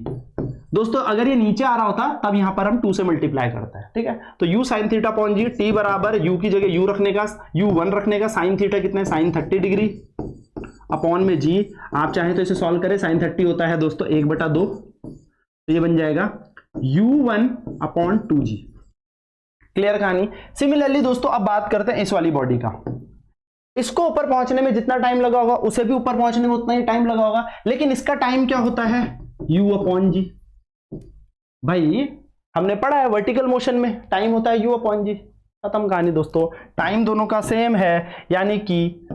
दोस्तों अगर ये नीचे आ रहा होता तब यहां पर हम 2 से मल्टीप्लाई करते हैं, ठीक है। तो u sin theta upon g, t बराबर u की जगह u रखने का, u1 रखने का, sin थीटा कितना है? sin 30 डिग्री अपॉन में g। आप चाहें तो इसे सॉल्व करें, sin 30 होता है दोस्तों 1/2, तो ये बन जाएगा u1 अपॉन 2g। क्लियर कहानी। सिमिलरली दोस्तों अब बात करते हैं इस वाली बॉडी का। इसको ऊपर पहुंचने में जितना टाइम लगा होगा उसे भी ऊपर पहुंचने में उतना ही टाइम लगा होगा, लेकिन इसका टाइम क्या होता है? u अपॉन जी। भाई हमने पढ़ा है वर्टिकल मोशन में टाइम होता है u अपॉन जी। खत्म कहानी दोस्तों, टाइम दोनों का सेम है, यानी कि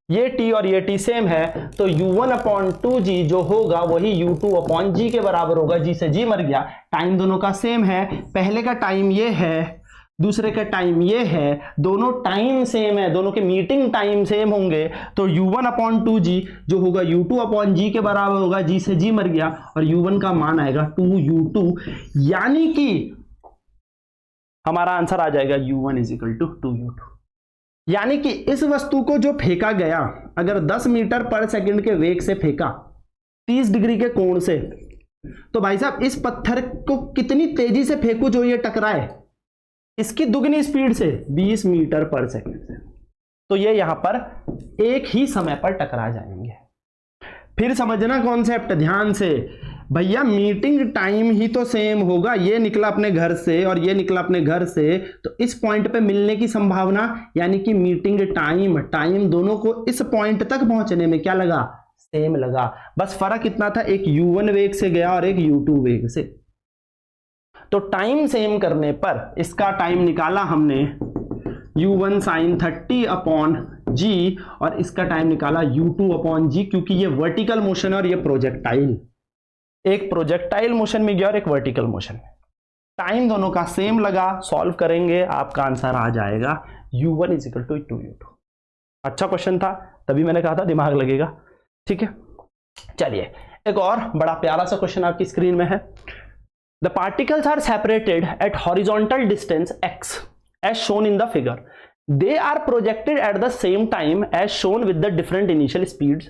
ये t और ये t सेम है, तो u1 अपॉन 2g जो होगा वही u2 अपॉन g के बराबर होगा। g से g मर गया, टाइम दोनों का सेम है। पहले का टाइम ये है, दूसरे का टाइम ये है, दोनों टाइम सेम है, दोनों के मीटिंग टाइम सेम होंगे, तो u1/2g जो होगा u2/g के बराबर होगा। g से g मर गया और u1 का मान आएगा 2u2, यानी कि हमारा आंसर आ जाएगा u1 = 2u2। यानी कि इस वस्तु को जो फेंका गया, अगर 10 मीटर पर सेकंड के वेग से फेंका 30 डिग्री के कोण से, तो भाई साहब इस पत्थर को कितनी तेजी से फेंकू जो ये टकराए, इसकी दुगनी स्पीड से 20 मीटर पर सेकंड से, तो ये यहां पर एक ही समय पर टकरा जाएंगे। फिर समझना कॉन्सेप्ट ध्यान से भैया, मीटिंग टाइम ही तो सेम होगा, ये निकला अपने घर से और ये निकला अपने घर से, तो इस पॉइंट पे मिलने की संभावना, यानी कि मीटिंग टाइम दोनों को इस पॉइंट तक पहुंचने में क्या लगा, सेम लगा। बस फर्क इतना था, एक u1 वेग से गया और एक u2 वेग से। तो टाइम सेम करने पर इसका टाइम निकाला हमने u1 sin 30/g और इसका टाइम निकाला u2/g, क्योंकि ये वर्टिकल मोशन है और ये प्रोजेक्टाइल, एक प्रोजेक्टाइल मोशन में गया और एक वर्टिकल मोशन में। टाइम दोनों का सेम लगा, सॉल्व करेंगे आपका आंसर आ जाएगा u1 = 2u2। अच्छा क्वेश्चन था, तभी मैंने कहा था दिमाग लगेगा। ठीक है, चलिए एक और बड़ा प्यारा सा क्वेश्चन आपकी स्क्रीन में है। The particles are separated at horizontal distance x as shown in the figure. They are projected at the same time as shown with the different initial speeds.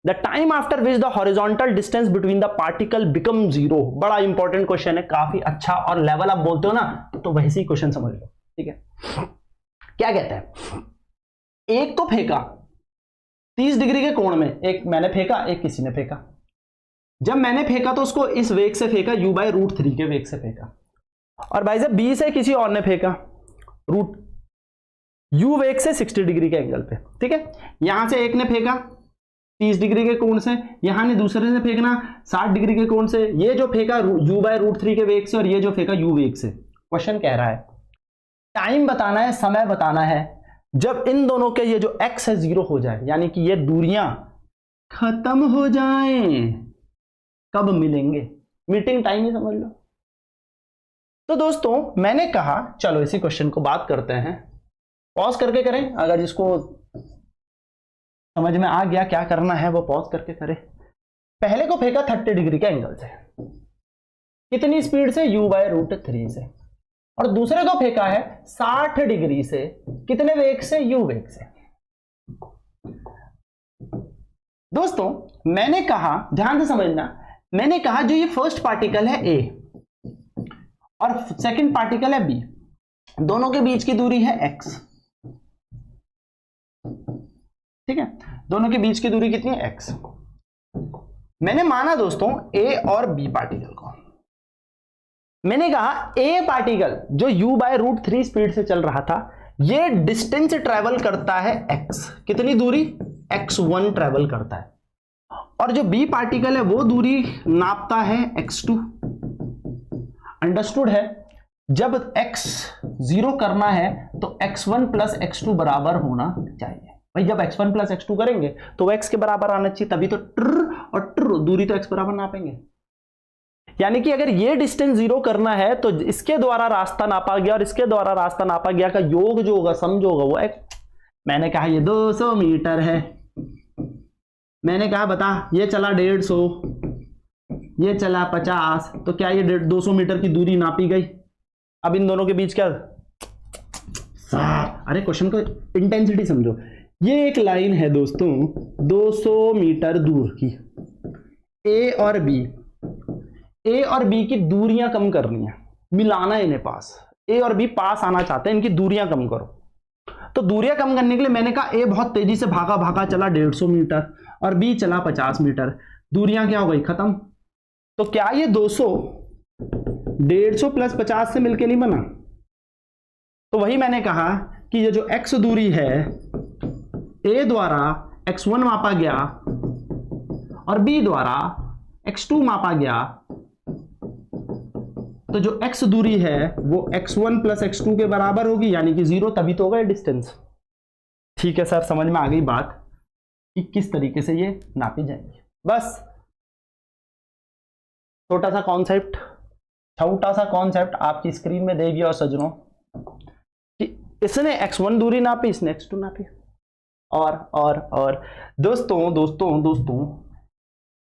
The time after which the horizontal distance between the particle becomes 0. बड़ा important question है, काफी अच्छा, और level आप बोलते हो ना तो वैसे ही क्वेश्चन समझ लो। ठीक है, क्या कहते हैं, एक तो फेंका 30 डिग्री के कोण में, एक मैंने फेंका एक किसी ने फेंका। जब मैंने फेंका तो उसको इस वेग से फेंका, u/√3 के वेग से फेंका, और भाई साहब b से किसी और ने फेंका u वेग से 60 डिग्री के एंगल पे। ठीक है, यहां से एक ने फेंका 30 डिग्री के कोण से, यहां ने दूसरे ने फेंकना 60 डिग्री के कोण से, ये जो फेंका u/√3 के वेग से और ये जो फेंका u वेग से। क्वेश्चन कह रहा है टाइम बताना है, समय बताना है, जब इन दोनों के ये जो x है 0 हो जाए, यानी कि ये दूरियां खत्म हो जाएं, कब मिलेंगे, मीटिंग टाइम ही समझ लो। तो दोस्तों मैंने कहा चलो इसी क्वेश्चन को बात करते हैं, पॉज करके करें, अगर जिसको समझ में आ गया क्या करना है वो पॉज करके करें। पहले को फेंका 30 डिग्री के एंगल से, कितनी स्पीड से, u/√3 से, और दूसरे को फेंका है 60 डिग्री से, कितने वेग से, u वेग से। दोस्तों मैंने कहा, ध्यान से समझना, मैंने कहा जो ये फर्स्ट पार्टिकल है a और सेकंड पार्टिकल है b, दोनों के बीच की दूरी है x। ठीक है, दोनों के बीच की दूरी कितनी है, x। मैंने माना दोस्तों a और b पार्टिकल को, मैंने कहा a पार्टिकल जो u/√3 स्पीड से चल रहा था, ये डिस्टेंस ट्रेवल करता है x, कितनी दूरी, x1 ट्रेवल करता है, और जो b पार्टिकल है वो दूरी नापता है x2। अंडरस्टूड है, जब x 0 करना है तो x1 + x2 बराबर होना चाहिए। भाई जब x1 + x2 करेंगे तो x के बराबर आना चाहिए, तभी तो ट्र और ट्र दूरी तो x बराबर नापेंगे। यानी कि अगर ये डिस्टेंस 0 करना है तो इसके द्वारा रास्ता नापा गया और इसके द्वारा रास्ता नापा गया का योग जो होगा, समझो होगा वो x। मैंने कहा ये 200 मीटर है, मैंने कहा बता ये चला 150, ये चला 50, तो क्या ये 200 मीटर की दूरी नापी गई। अब इन दोनों के बीच क्या, अरे क्वेश्चन को इंटेंसिटी समझो, ये एक लाइन है दोस्तों 200 मीटर दूर की, a और b की दूरियां कम करनी है, मिलाना है इन्हें पास, a और b पास आना चाहते हैं, इनकी दूरियां कम करो। तो दूरियां कम करने के लिए मैंने कहा a बहुत तेजी से भागा चला 150 मीटर और b चला 50 मीटर, दूरियां क्या हो गई, खत्म। तो क्या ये 200 150 + 50 से मिलके नहीं बना। तो वही मैंने कहा कि ये जो x दूरी है a द्वारा x1 मापा गया और b द्वारा x2 मापा गया, तो जो x दूरी है वो x1 + x2 के बराबर होगी, यानी कि 0, तभी तो होगा ये डिस्टेंस। ठीक है सर, समझ में आ गई बात कि किस तरीके से ये नापी जाएगी। बस छोटा सा कॉन्सेप्ट आपकी स्क्रीन में दे दिया और सज्जनों, इसने x1 दूरी नापी, इसने x2 नापी। और दोस्तों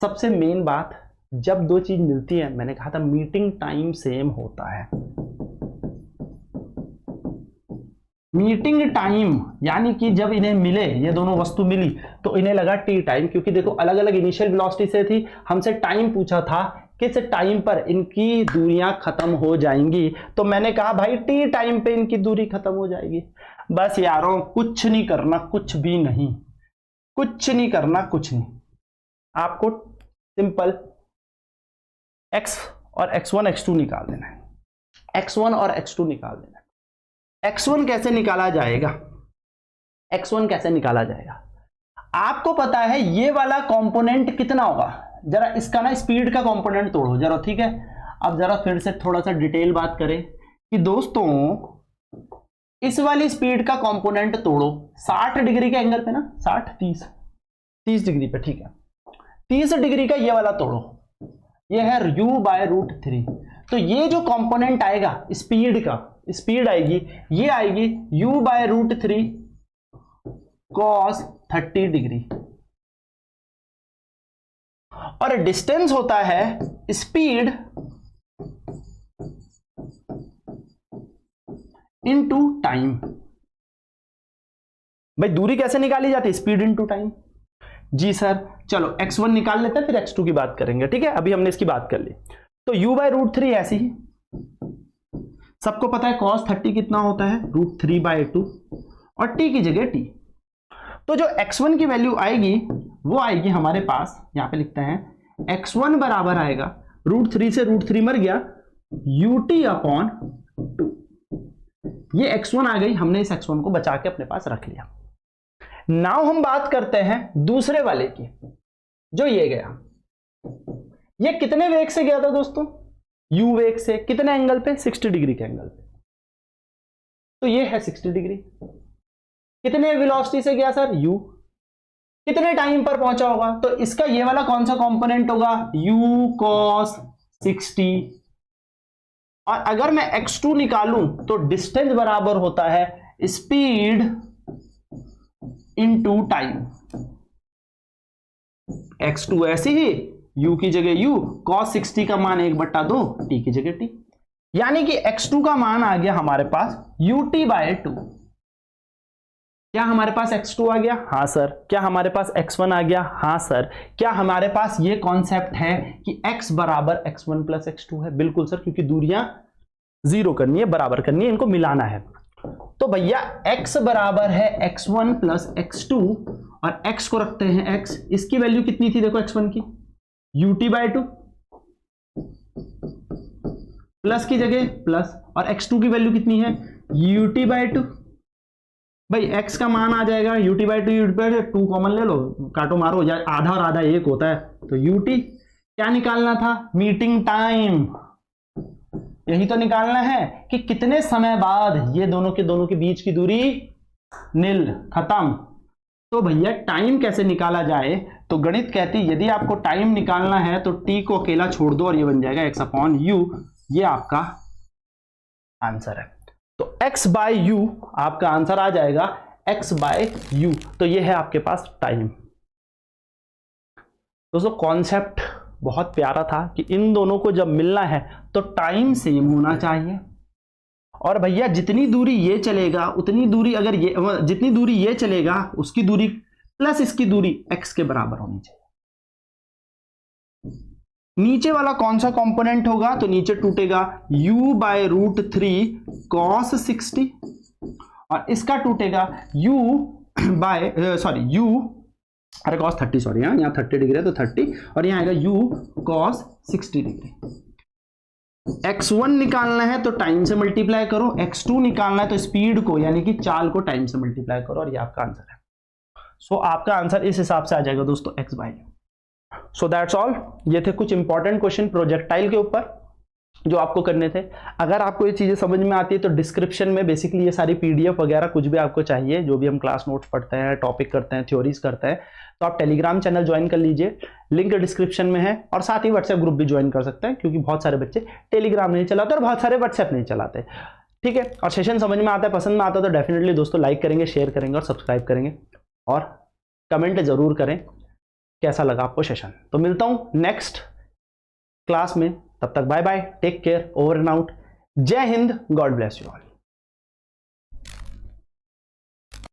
सबसे मेन बात, जब दो चीज मिलती है, मैंने कहा था मीटिंग टाइम सेम होता है। मीटिंग टाइम यानी कि जब इन्हें मिले, ये दोनों वस्तु मिली, तो इन्हें लगा टी टाइम, क्योंकि देखो अलग अलग इनिशियल वेलोसिटी से थी, हमसे टाइम पूछा था, किस टाइम पर इनकी दूरियां खत्म हो जाएंगी, तो मैंने कहा भाई टी टाइम पे इनकी दूरी खत्म हो जाएगी। बस यारों, कुछ नहीं करना, कुछ भी नहीं, कुछ नहीं करना, कुछ नहीं, आपको सिंपल x और x1 x2 निकाल देना है। x1 और x2 निकाल देना है। x1 कैसे निकाला जाएगा? x1 कैसे निकाला जाएगा? आपको पता है ये वाला कंपोनेंट कितना होगा, जरा इसका ना स्पीड का कंपोनेंट तोड़ो जरा, ठीक है। अब जरा फिर से थोड़ा सा डिटेल बात करें कि दोस्तों इस वाली स्पीड का कंपोनेंट तोड़ो 60 डिग्री के एंगल पे ना, 30 डिग्री पे, ठीक है। 30 डिग्री का ये वाला तोड़ो, ये है u/√3। तो ये जो कंपोनेंट आएगा स्पीड का, स्पीड आएगी, ये आएगी u/√3 cos 30 डिग्री, और डिस्टेंस होता है स्पीड इनटू टाइम। भाई दूरी कैसे निकाली जाती है? Speed into time. जी सर, चलो x1 निकाल लेते हैं, फिर x2 की बात करेंगे, ठीक है। अभी हमने इसकी बात कर ली। तो u/√3 ऐसी ही, सबको पता है cos 30 कितना होता है, √3/2, और t की जगह t। तो जो x1 की वैल्यू आएगी वो आएगी हमारे पास, यहां पे लिखते हैं x1 बराबर आएगा, √3 से √3 मर गया, ut/2। ये x1 आ गई, हमने इस x1 को बचा के अपने पास रख लिया। नाउ हम बात करते हैं दूसरे वाले की, जो ये गया। ये कितने वेग से गया था दोस्तों? u वेग से। कितने एंगल पे? 60 डिग्री के एंगल पे। तो ये है 60 डिग्री। कितने वेलोसिटी से गया सर? u। कितने टाइम पर पहुंचा होगा? तो इसका ये वाला कौन सा कंपोनेंट होगा? u cos 60। और अगर मैं x2 निकालूं तो डिस्टेंस बराबर होता है स्पीड इनटू टाइम। x2 ऐसी ही, u की जगह u, cos 60 का मान 1/2, t की जगह t। यानी कि x2 का मान आ गया हमारे पास ut/2। क्या हमारे पास x2 आ गया? हाँ सर। क्या हमारे पास x1 आ गया? हाँ सर। क्या हमारे पास ये कॉन्सेप्ट है कि x बराबर x1 प्लस x2 है? बिल्कुल सर, क्योंकि दूरियां जीरो करनी है, बराबर करनी है, इनको मिलाना है। तो भैया x बराबर है x1 प्लस x2, और x को रखते हैं x। इसकी वैल्यू कितनी थी देखो x1 की, ut/2, प्लस की जगह प्लस, और x2 की वैल्यू कितनी है, ut/2। भाई x का मान आ जाएगा ut/2, 2 कॉमन ले लो, काटो मारो, या आधा और आधा एक होता है, तो ut। क्या निकालना था? Meeting time. यही तो निकालना है कि कितने समय बाद ये दोनों के बीच की दूरी नील, खत्म। तो भैया टाइम कैसे निकाला जाए? तो गणित कहती है यदि आपको टाइम निकालना है तो t को अकेला छोड़ दो और ये बन जाएगा x/u। ये आपका आंसर है। तो x/u आपका आंसर आ जाएगा, x/u। तो ये है आपके पास टाइम। दोस्तों कॉन्सेप्ट बहुत प्यारा था कि इन दोनों को जब मिलना है तो टाइम सेम होना चाहिए। और भैया जितनी दूरी ये चलेगा उतनी दूरी, अगर ये जितनी दूरी ये चलेगा उसकी दूरी प्लस इसकी दूरी x के बराबर होनी चाहिए। नीचे वाला कौन सा कंपोनेंट होगा? तो नीचे टूटेगा u/√3 cos 60, और इसका टूटेगा cos 30, सॉरी, यहाँ 30 डिग्री है तो 30, और यहाँ आएगा u cos 60 डिग्री। x1 निकालना है तो टाइम से मल्टीप्लाई करो, x2 निकालना है तो स्पीड को यानी कि चाल को टाइम से मल्टीप्लाई करो, और ये आपका आंसर है। सो आपका आंसर इस हिसाब से आ जाएगा दोस्तों, x/u। So that's all. ये थे कुछ इंपॉर्टेंट क्वेश्चन प्रोजेक्टाइल के ऊपर जो आपको करने थे। अगर आपको ये चीजें समझ में आती है तो डिस्क्रिप्शन में बेसिकली ये सारी PDF वगैरह कुछ भी आपको चाहिए, जो भी हम क्लास नोट्स पढ़ते हैं, टॉपिक करते हैं, थ्योरीज करते हैं, तो आप टेलीग्राम चैनल ज्वाइन कर लीजिए, लिंक डिस्क्रिप्शन में है। और साथ ही व्हाट्सएप ग्रुप भी ज्वाइन कर सकते हैं, क्योंकि बहुत सारे बच्चे टेलीग्राम नहीं चलाते और बहुत सारे व्हाट्सएप नहीं चलाते। ठीक है, और सेशन समझ में आता है, पसंद में आता है तो डेफिनेटली दोस्तों लाइक करेंगे, शेयर करेंगे और सब्सक्राइब करेंगे, और कमेंट जरूर करें कैसा लगा आपको सेशन। तो मिलता हूं नेक्स्ट क्लास में, तब तक bye bye, take care, over and out. जय Hind, God bless you all.